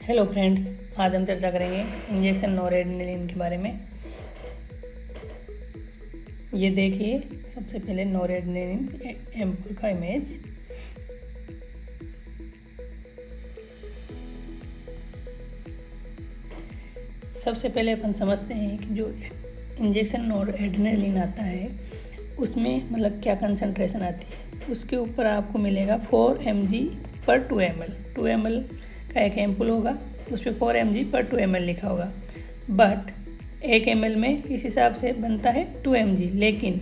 Hello friends, आज हम चर्चा करेंगे इंजेक्शन नोरेड्रेनालिन के बारे में। ये देखिए, सबसे पहले नोरेड्रेनालिन एम्पूल का इमेज। सबसे पहले अपन समझते हैं कि जो इंजेक्शन नोरेड्रेनालिन आता है उसमें मतलब क्या कंसंट्रेशन आती है। उसके ऊपर आपको मिलेगा 4 mg पर 2 ml। 2 ml का एक एम्पूल होगा, उस पर 4 mg पर 2 ml लिखा होगा। बट 1 ml में इस हिसाब से बनता है 2 mg, लेकिन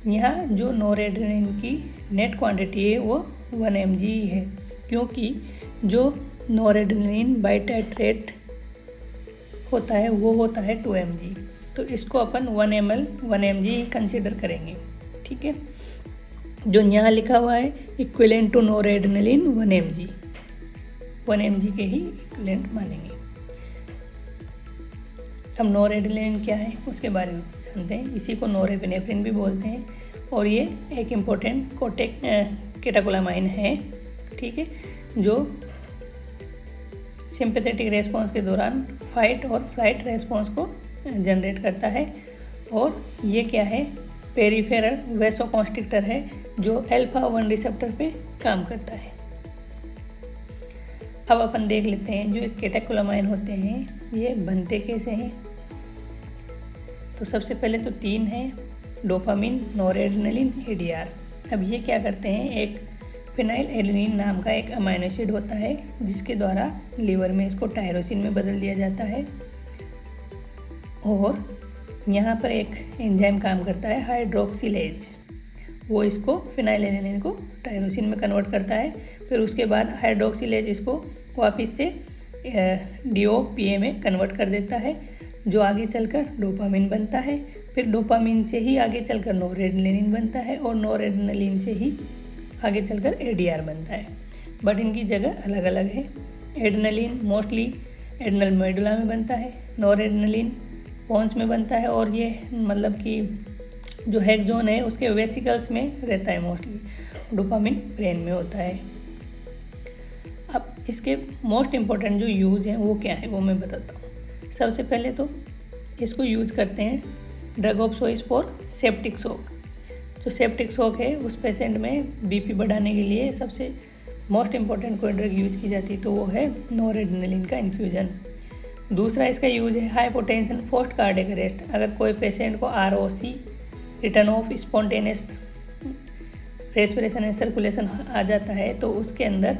यहाँ जो नोरेड्रेनालिन की नेट क्वांटिटी है वो 1 mg ही है, क्योंकि जो नोरेड्रेनालिन बाइटाइट्रेट होता है वो होता है 2 mg। तो इसको अपन 1 mg ही कंसिडर करेंगे। ठीक है, जो यहाँ लिखा हुआ है इक्विवेलेंट टू नोरेड्रेनालिन 1 mg, 1 mg के ही इक्विवेलेंट मानेंगे। अब नोरेड्रेनालिन क्या है उसके बारे में जानते हैं। इसी को नोरेपेनेफ्रिन भी बोलते हैं और ये एक इम्पोर्टेंट कैटेकोलामाइन है। ठीक है, जो सिंपैथेटिक रेस्पॉन्स के दौरान फाइट और फ्लाइट रेस्पॉन्स को जनरेट करता है। और ये क्या है, पेरिफेरल वैसोकॉन्स्ट्रिक्टर है जो अल्फा-1 रिसेप्टर पे काम करता है। अब अपन देख लेते हैं जो कैटेकोलामाइन होते हैं ये बनते कैसे हैं। तो सबसे पहले तो 3 हैं, डोपामिन, नोरेड्रेनालिन, एडीआर। अब ये क्या करते हैं, एक फिनाइल एलेनिन नाम का एक अमाइनो एसिड होता है जिसके द्वारा लीवर में इसको टायरोसिन में बदल दिया जाता है। और यहाँ पर एक एंजाइम काम करता है हाइड्रोक्सिलेज, वो इसको फिनाइल एलेनिन को टायरोसिन में कन्वर्ट करता है। फिर उसके बाद हाइड्रोक्सिलेज इसको वापस से DOPA में कन्वर्ट कर देता है, जो आगे चलकर डोपामिन बनता है। फिर डोपामिन से ही आगे चलकर नोरेड्रेनालिन बनता है और नोरेड्रेनालिन से ही आगे चलकर एडीआर बनता है। बट इनकी जगह अलग अलग है। एड्रेनालिन मोस्टली एड्रेनल मेडुला में बनता है, नोरेड्रेनालिन पोन्स में बनता है और ये मतलब कि जो हेड जोन है उसके वेसिकल्स में रहता है मोस्टली। डोपामिन ब्रेन में होता है। अब इसके मोस्ट इम्पॉर्टेंट जो यूज़ हैं वो क्या है वो मैं बताता हूँ। सबसे पहले तो इसको यूज़ करते हैं drug of choice for septic shock. जो सेप्टिक शॉक है उस पेशेंट में बीपी बढ़ाने के लिए सबसे मोस्ट इम्पॉर्टेंट कोई ड्रग यूज़ की जाती है तो वो है नोरेड्रेनालिन का इन्फ्यूज़न। दूसरा इसका यूज़ है हाइपोटेंशन पोस्ट कार्डियक अरेस्ट। अगर कोई पेशेंट को ROC return of spontaneous respiration and circulation आ जाता है तो उसके अंदर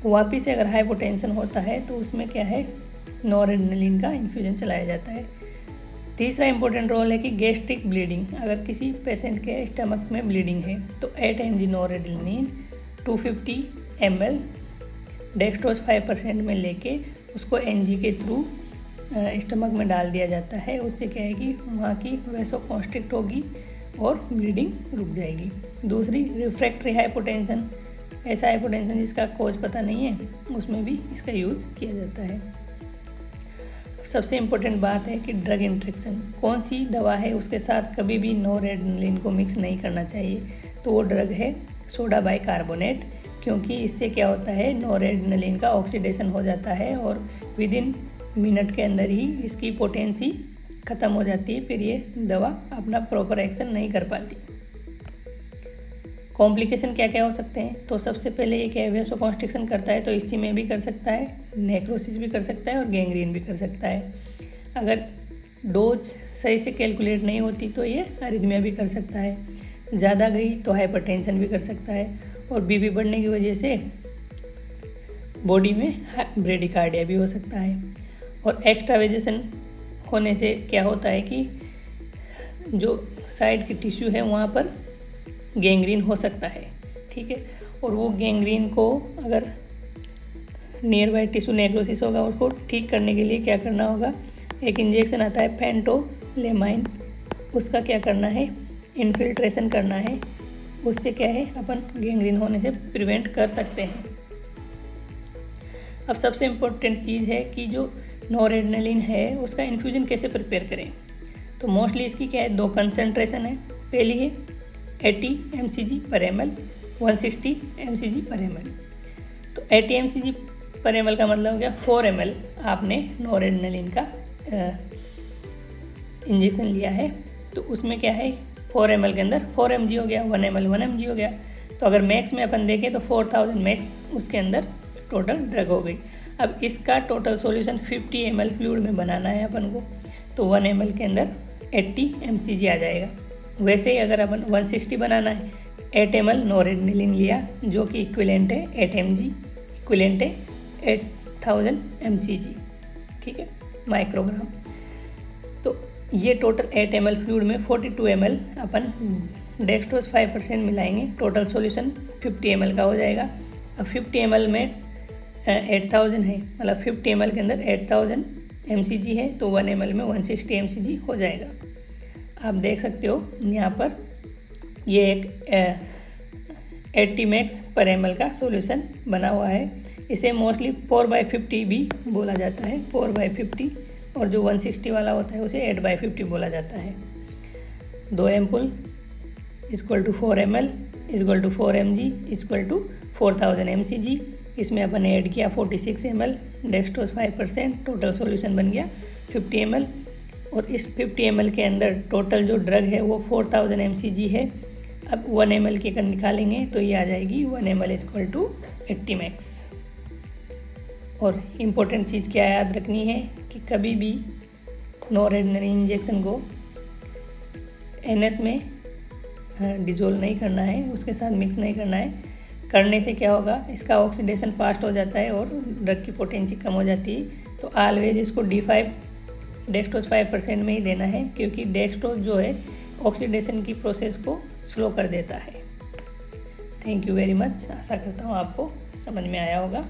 वापिस से अगर हाइपोटेंशन होता है तो उसमें क्या है, नोरेड्रेनालिन का इन्फ्यूज़न चलाया जाता है। तीसरा इंपॉर्टेंट रोल है कि गैस्ट्रिक ब्लीडिंग। अगर किसी पेशेंट के स्टमक में ब्लीडिंग है तो 8 mg नोरेड्रेनालिन 250 ml डेक्सट्रोज 5% में लेके उसको NG के थ्रू स्टमक में डाल दिया जाता है। उससे क्या है कि वहाँ की वैसोकॉन्स्ट्रिक्ट होगी और ब्लीडिंग रुक जाएगी। दूसरी रिफ्रैक्टरी हाइपोटेंशन, ऐसा हाइपोटेंशन जिसका कोज पता नहीं है, उसमें भी इसका यूज़ किया जाता है। सबसे इम्पोर्टेंट बात है कि ड्रग इंट्रैक्शन, कौन सी दवा है उसके साथ कभी भी नोरेड्रेनालिन को मिक्स नहीं करना चाहिए। तो वो ड्रग है सोडा बाइकार्बोनेट, क्योंकि इससे क्या होता है, नोरेड्रेनालिन का ऑक्सीडेशन हो जाता है और विदिन मिनट के अंदर ही इसकी पोटेंसी ख़त्म हो जाती है। फिर ये दवा अपना प्रॉपर एक्शन नहीं कर पाती। कॉम्प्लिकेशन क्या क्या हो सकते हैं, तो सबसे पहले ये क्या है, वैसोकॉन्स्ट्रिक्शन करता है तो इसी में भी कर सकता है, नेक्रोसिस भी कर सकता है और गैंग्रीन भी कर सकता है। अगर डोज सही से कैलकुलेट नहीं होती तो ये अरिथमिया भी कर सकता है, ज़्यादा गई तो हाइपरटेंशन भी कर सकता है और बीपी बढ़ने की वजह से बॉडी में ब्रेडिकार्डिया भी हो सकता है। और एक्स्ट्रावेजेशन होने से क्या होता है कि जो साइड की टिश्यू है वहाँ पर गैंग्रीन हो सकता है। ठीक है, और वो गैंग्रीन को अगर नियर बाई टिश्यू नेक्रोसिस होगा उसको ठीक करने के लिए क्या करना होगा, एक इंजेक्शन आता है फेंटोलेमाइन, उसका क्या करना है, इन्फिल्ट्रेशन करना है। उससे क्या है, अपन गैंग्रीन होने से प्रिवेंट कर सकते हैं। अब सबसे इम्पोर्टेंट चीज़ है कि जो नोरेड्रेनालिन है उसका इन्फ्यूज़न कैसे प्रिपेयर करें। तो मोस्टली इसकी क्या है, 2 कंसंट्रेशन है। पहली है 80 mcg पर ml, 160 mcg पर ml। तो 80 mcg पर ml का मतलब हो गया 4 ml आपने नॉरेड्रेनालिन का इंजेक्शन लिया है, तो उसमें क्या है 4 ml के अंदर 4 mg हो गया, 1 ml 1 mg हो गया। तो अगर मैक्स में अपन देखें तो 4000 मैक्स उसके अंदर टोटल ड्रग हो गई। अब इसका टोटल सॉल्यूशन 50 ml फ्लूइड में बनाना है अपन को, तो 1 ml के अंदर 80 mcg आ जाएगा। वैसे ही अगर अपन 160 बनाना है, 8 ml नॉरेड्रेनालिन लिया जो कि इक्विलेंट है 8 mg, इक्विलेंट है 8000 mcg, ठीक है, माइक्रोग्राम। तो ये टोटल 8 ml फ्लूइड में 42 ml अपन डेक्सट्रोज 5% मिलाएंगे, टोटल सॉल्यूशन 50 ml का हो जाएगा। अब 50 ml में 8000 है, मतलब 50 ml के अंदर 8000 mcg है, तो 1 ml में 160 mcg हो जाएगा। आप देख सकते हो यहाँ पर ये एक 80 मैक्स पर ml का सॉल्यूशन बना हुआ है। इसे मोस्टली 4/50 भी बोला जाता है, 4/50, और जो 160 वाला होता है उसे 8/50 बोला जाता है। 2 ampoule equal to 4 ml equal to 4 mg equal to 4000 mcg। इसमें अपन ने ऐड किया 46 ml डेक्सट्रोज 5%, टोटल सॉल्यूशन बन गया 50 ml। और इस 50 ml के अंदर टोटल जो ड्रग है वो 4000 mcg है। अब 1 ml की अगर निकालेंगे तो ये आ जाएगी 1 ml इक्वल टू 80 मैक्स। और इम्पोर्टेंट चीज़ क्या याद रखनी है कि कभी भी नॉरेड्रेनालिन इंजेक्शन को NS में डिज़ोल्व नहीं करना है, उसके साथ मिक्स नहीं करना है। करने से क्या होगा, इसका ऑक्सीडेशन फास्ट हो जाता है और ड्रग की पोटेंसी कम हो जाती है। तो ऑलवेज इसको D5 डेक्सट्रोज 5% में ही देना है, क्योंकि डेक्सट्रोज जो है ऑक्सीडेशन की प्रोसेस को स्लो कर देता है। Thank you very much. आशा करता हूँ आपको समझ में आया होगा।